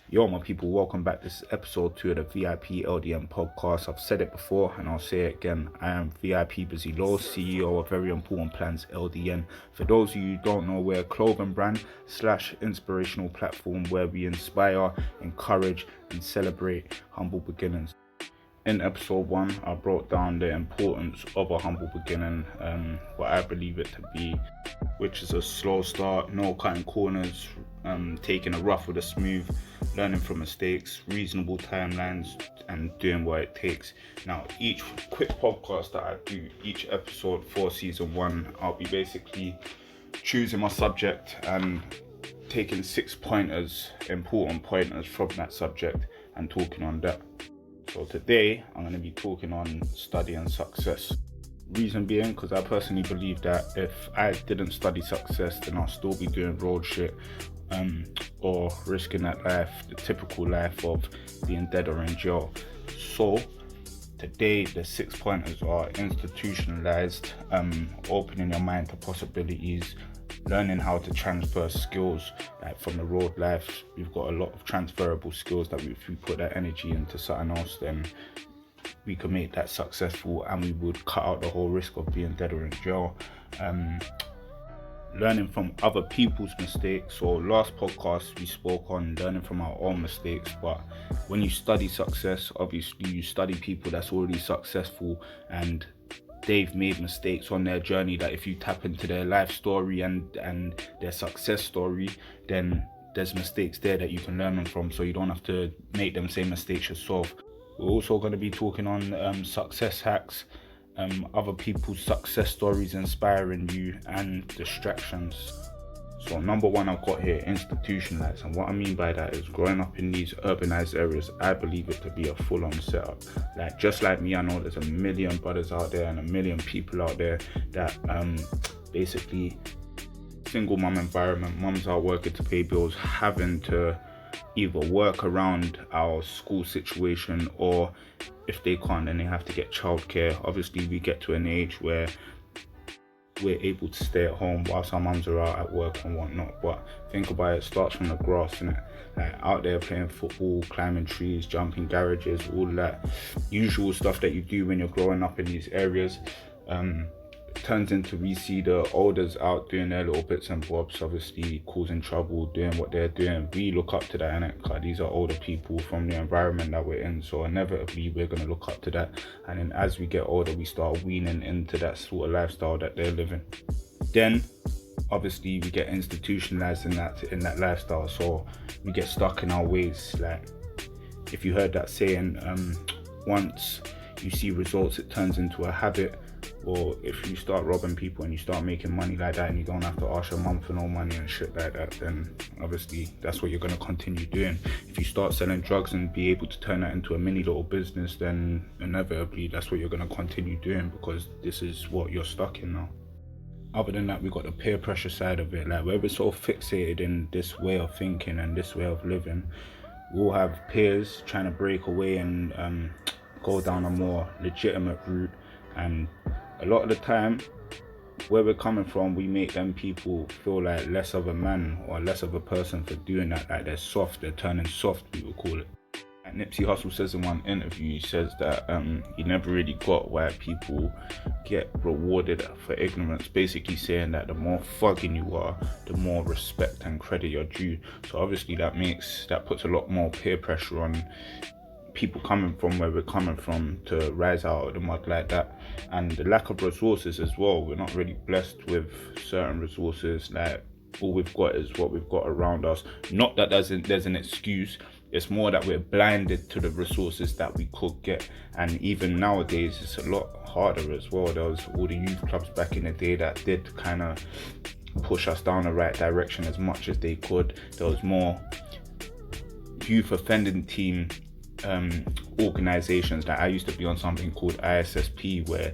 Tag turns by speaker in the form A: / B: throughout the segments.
A: Yo, my people, welcome back. This is episode 2 of the VIP LDM podcast. I've said it before and I'll say it again. I am VIP Busy Law, CEO of Very Important Plans LDN. For those of you who don't know, we're a clothing brand / inspirational platform where we inspire, encourage, and celebrate humble beginnings. In episode 1, I brought down the importance of a humble beginning, what I believe it to be, which is a slow start, no cutting corners, taking a rough with a smooth, learning from mistakes, reasonable timelines, and doing what it takes. Now, each quick podcast that I do, each episode for season 1, I'll be basically choosing my subject and taking 6 pointers, important pointers from that subject and talking on that. So today, I'm going to be talking on study and success. Reason being, because I personally believe that if I didn't study success, then I'll still be doing road shit, or risking that life, the typical life of being dead or in jail. So today, the 6 pointers are institutionalized, opening your mind to possibilities, learning how to transfer skills, like from the road life. We've got a lot of transferable skills that if we put that energy into something else, then we can make that successful and we would cut out the whole risk of being dead or in jail. Learning from other people's mistakes. So last podcast we spoke on learning from our own mistakes, but when you study success, obviously you study people that's already successful and they've made mistakes on their journey, that if you tap into their life story and their success story, then there's mistakes there that you can learn from, so you don't have to make them same mistakes yourself. We're also going to be talking on success hacks, other people's success stories inspiring you, and distractions. So number 1 I've got here, institutionalized, and what I mean by that is growing up in these urbanized areas, I believe it to be a full-on setup. Like, just like me, I know there's a million brothers out there and a million people out there that basically single mum environment, mums are working to pay bills, having to either work around our school situation, or if they can't, then they have to get childcare. Obviously we get to an age where we're able to stay at home whilst our mums are out at work and whatnot. But think about it, starts from the grass, innit? Like, out there playing football, climbing trees, jumping garages, all that usual stuff that you do when you're growing up in these areas. Turns into, we see the elders out doing their little bits and bobs, obviously causing trouble, doing what they're doing. We look up to that, innit? Because these are older people from the environment that we're in, so inevitably we're going to look up to that. And then as we get older, we start weaning into that sort of lifestyle that they're living. Then obviously we get institutionalized in that lifestyle, so we get stuck in our ways. Like, if you heard that saying, once you see results, it turns into a habit. Or if you start robbing people and you start making money like that and you don't have to ask your mum for no money and shit like that, then obviously that's what you're going to continue doing. If you start selling drugs and be able to turn that into a mini little business, then inevitably that's what you're going to continue doing, because this is what you're stuck in now. Other than that, we got the peer pressure side of it. Like, where we're sort of fixated in this way of thinking and this way of living, we'll have peers trying to break away and go down a more legitimate route. And a lot of the time, where we're coming from, we make them people feel like less of a man or less of a person for doing that. Like, they're soft, they're turning soft, we would call it. And Nipsey Hussle says in one interview, he says that he never really got why people get rewarded for ignorance, basically saying that the more thugging you are, the more respect and credit you're due. So obviously that puts a lot more peer pressure on people coming from where we're coming from to rise out of the mud like that. And the lack of resources as well, we're not really blessed with certain resources. Like, all we've got is what we've got around us. Not that there's an excuse, it's more that we're blinded to the resources that we could get. And even nowadays it's a lot harder as well. There was all the youth clubs back in the day that did kind of push us down the right direction as much as they could. There was more youth offending team organizations. Like, I used to be on something called ISSP, where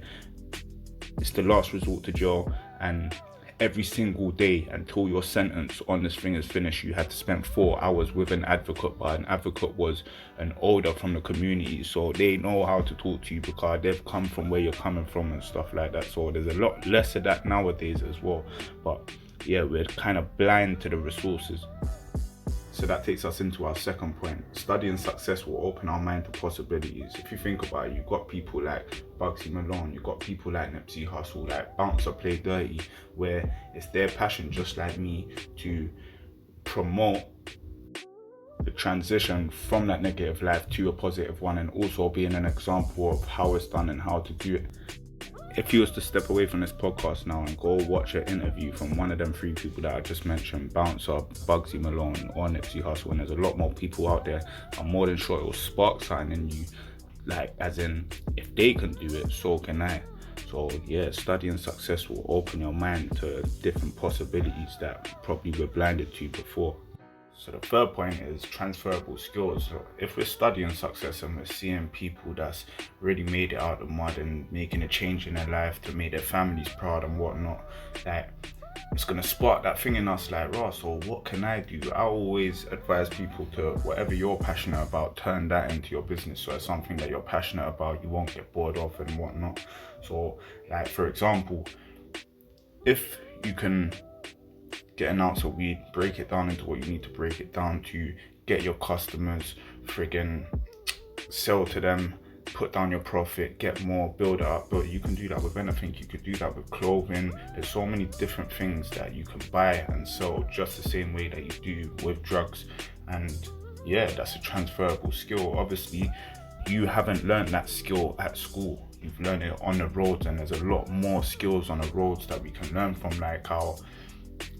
A: it's the last resort to jail, and every single day until your sentence on this thing is finished, you had to spend 4 hours with an advocate. But an advocate was an older from the community, so they know how to talk to you because they've come from where you're coming from and stuff like that. So there's a lot less of that nowadays as well. But yeah, we're kind of blind to the resources. So that takes us into our second point. Studying success will open our mind to possibilities. If you think about it, you've got people like Bugsy Malone, you've got people like Nipsey Hussle, like Bouncer Play Dirty, where it's their passion, just like me, to promote the transition from that negative life to a positive one, and also being an example of how it's done and how to do it. If you was to step away from this podcast now and go watch an interview from one of them three people that I just mentioned, Bouncer, Bugsy Malone, or Nipsey Hussle, and there's a lot more people out there, I'm more than sure it will spark something in you. Like, as in, if they can do it, so can I. So yeah, studying success will open your mind to different possibilities that probably we're blinded to before. So the third point is transferable skills. So if we're studying success and we're seeing people that's really made it out of the mud and making a change in their life to make their families proud and whatnot, like, it's gonna spark that thing in us, like, Ross, so what can I do? I always advise people to, whatever you're passionate about, turn that into your business. So it's something that you're passionate about, you won't get bored of and whatnot. So, like, for example, if you can get an ounce of weed, break it down into what you need to break it down to, get your customers, friggin' sell to them, put down your profit, get more, build it up. But you can do that with anything. You could do that with clothing. There's so many different things that you can buy and sell just the same way that you do with drugs. And yeah, that's a transferable skill. Obviously, you haven't learned that skill at school. You've learned it on the roads, and there's a lot more skills on the roads that we can learn from, like how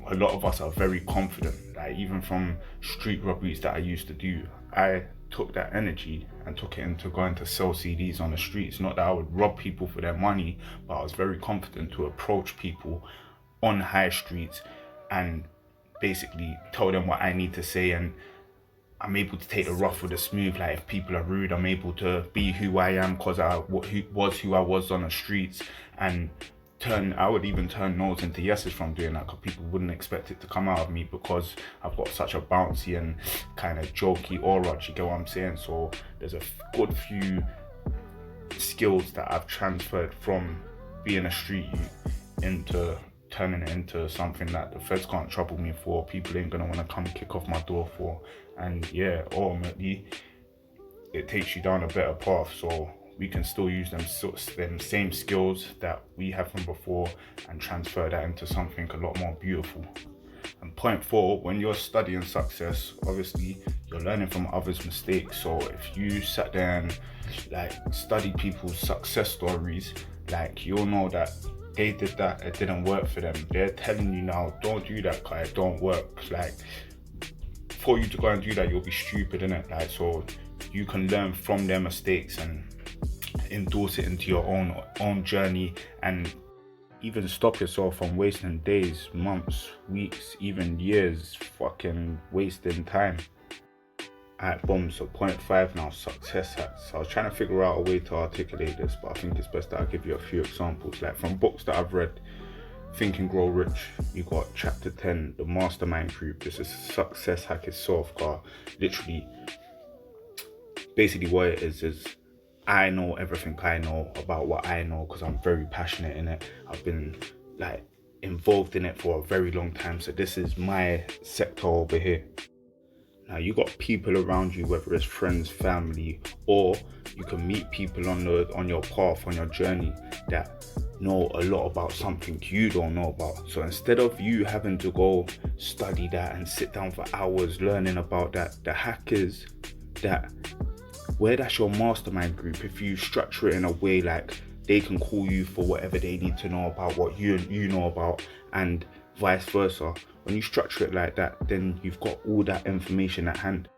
A: a lot of us are very confident. Like, even from street robberies that I used to do, I took that energy and took it into going to sell CDs on the streets. Not that I would rob people for their money, but I was very confident to approach people on high streets and basically tell them what I need to say, and I'm able to take the rough with the smooth. Like, if people are rude, I'm able to be who I am because I was who I was on the streets, and I would even turn no's into yeses from doing that, because people wouldn't expect it to come out of me because I've got such a bouncy and kind of jokey aura, you get what I'm saying? So there's a good few skills that I've transferred from being a street youth into turning it into something that the feds can't trouble me for, people ain't gonna want to come kick off my door for. And yeah, ultimately it takes you down a better path, so we can still use them same skills that we have from before and transfer that into something a lot more beautiful. And point 4, when you're studying success, obviously you're learning from others' mistakes. So if you sat there and like study people's success stories, like, you'll know that they did that, it didn't work for them. They're telling you now, don't do that, cause it don't work. Like, for you to go and do that, you'll be stupid, innit? Like, so you can learn from their mistakes and endorse it into your own journey, and even stop yourself from wasting days, months, weeks, even years fucking wasting time. Alright, boom. So point 5 now, success hacks. I was trying to figure out a way to articulate this, but I think it's best that I give you a few examples. Like, from books that I've read, Think and Grow Rich, you got chapter 10, the Mastermind Group. This is success hack itself, car. Literally, basically what it is I know everything I know about what I know because I'm very passionate in it. I've been like involved in it for a very long time. So this is my sector over here. Now, you got people around you, whether it's friends, family, or you can meet people on your path, on your journey, that know a lot about something you don't know about. So instead of you having to go study that and sit down for hours learning about that, the hack is that where that's your mastermind group, if you structure it in a way like they can call you for whatever they need to know about what you know about, and vice versa. When you structure it like that, then you've got all that information at hand.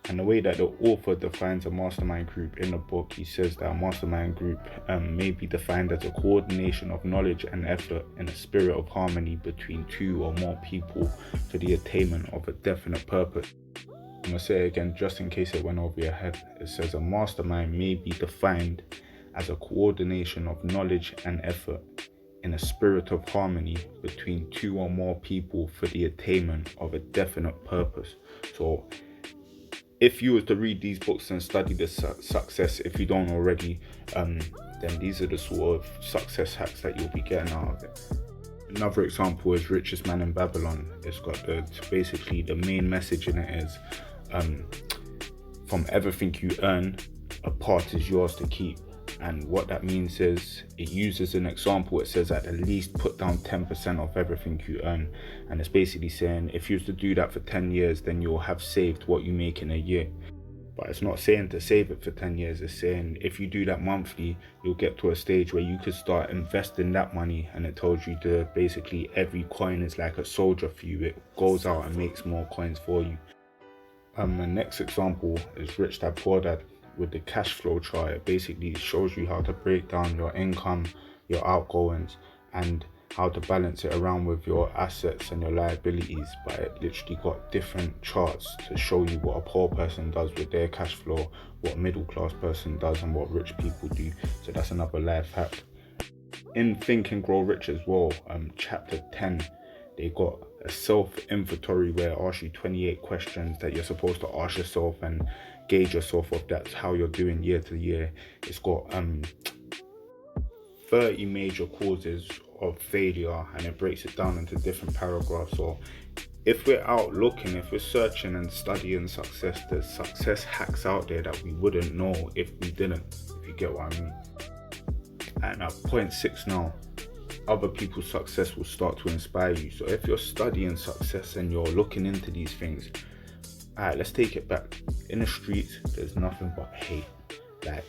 A: And the way that the author defines a mastermind group in the book, he says that a mastermind group may be defined as a coordination of knowledge and effort in a spirit of harmony between 2 or more people for the attainment of a definite purpose. I'm going to say it again just in case it went over your head. It says a mastermind may be defined as a coordination of knowledge and effort in a spirit of harmony between 2 or more people for the attainment of a definite purpose. So if you were to read these books and study the success, if you don't already, then these are the sort of success hacks that you'll be getting out of it. Another example is Richest Man in Babylon. It's got basically the main message in it is, from everything you earn, a part is yours to keep. And what that means is, it uses an example. It says at least put down 10% of everything you earn. And it's basically saying if you was to do that for 10 years, then you'll have saved what you make in a year. But it's not saying to save it for 10 years. It's saying if you do that monthly, you'll get to a stage where you could start investing that money. And it tells you to basically every coin is like a soldier for you. It goes out and makes more coins for you. The next example is Rich Dad Poor Dad with the cash flow chart. It basically shows you how to break down your income, your outgoings, and how to balance it around with your assets and your liabilities. But it literally got different charts to show you what a poor person does with their cash flow, what a middle class person does, and what rich people do. So that's another life hack. In Think and Grow Rich as well, chapter 10, they got a self-inventory where it asks you 28 questions that you're supposed to ask yourself and gauge yourself of that's how you're doing year to year. It's got 30 major causes of failure, and it breaks it down into different paragraphs. So if we're out looking, if we're searching and studying success, there's success hacks out there that we wouldn't know if we didn't, if you get what I mean. And at point 6 now, other people's success will start to inspire you. So if you're studying success and you're looking into these things, alright, let's take it back. In the streets, there's nothing but hate. Like,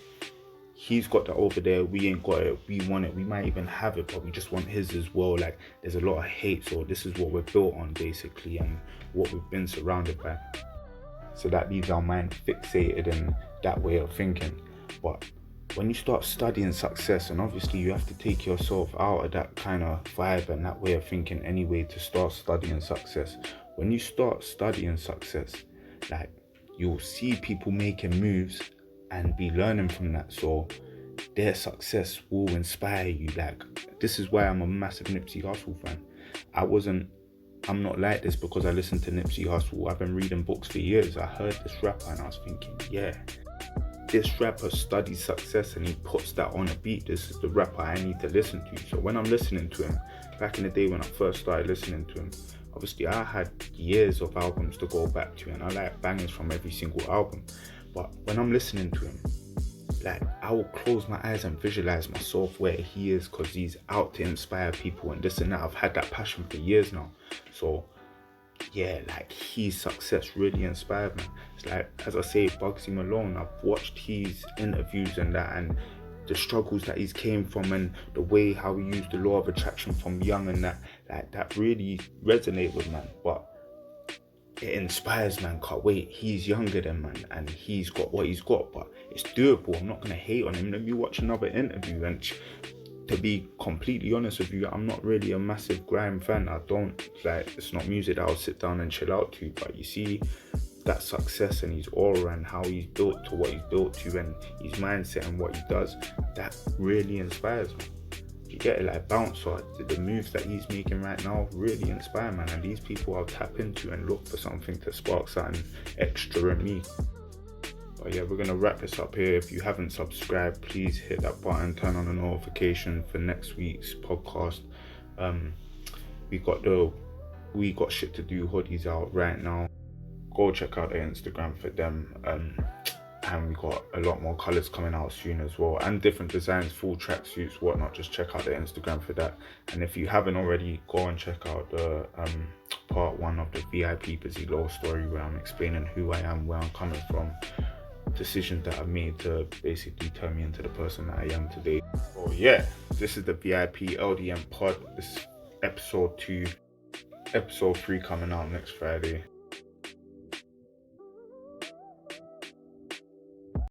A: he's got that over there, we ain't got it, we want it, we might even have it, but we just want his as well. Like, there's a lot of hate. So this is what we're built on basically, and what we've been surrounded by. So that leaves our mind fixated in that way of thinking. But when you start studying success, and obviously you have to take yourself out of that kind of vibe and that way of thinking anyway to start studying success. When you start studying success, like, you'll see people making moves and be learning from that. So their success will inspire you. Like, this is why I'm a massive Nipsey Hussle fan. I'm not like this because I listened to Nipsey Hussle. I've been reading books for years. I heard this rapper and I was thinking, yeah, this rapper studies success and he puts that on a beat. This is the rapper I need to listen to. So when I'm listening to him, back in the day when I first started listening to him, obviously I had years of albums to go back to, and I like bangers from every single album. But when I'm listening to him, like, I will close my eyes and visualize myself where he is, because he's out to inspire people and this and that. I've had that passion for years now. So yeah, like, his success really inspired me. It's like, as I say, Bugsy Malone, I've watched his interviews and that, and the struggles that he's came from, and the way how he used the law of attraction from young, and that, like, that really resonate with man. But it inspires, man. Can't wait, he's younger than man and he's got what he's got, but it's doable. I'm not gonna hate on him. Let me watch another interview. And to be completely honest with you, I'm not really a massive grime fan. I don't, like, it's not music that I'll sit down and chill out to. But you see that success and his aura and how he's built to what he's built to, and his mindset and what he does, that really inspires me. You get it? Like, Bouncer, the moves that he's making right now really inspire, man. And these people I'll tap into and look for something to spark something extra in me. But yeah, we're gonna wrap this up here. If you haven't subscribed, please hit that button, turn on the notification for next week's podcast. We got shit to do hoodies out right now. Go check out their Instagram for them. And we got a lot more colors coming out soon as well, and different designs, full tracksuits, whatnot. Just check out their Instagram for that. And if you haven't already, go and check out the part 1 of the VIP Busy Low story, where I'm explaining who I am, where I'm coming from, decisions that I've made to basically turn me into the person that I am today. So yeah, this is the VIP LDM pod. This is episode 2. Episode 3 coming out next Friday.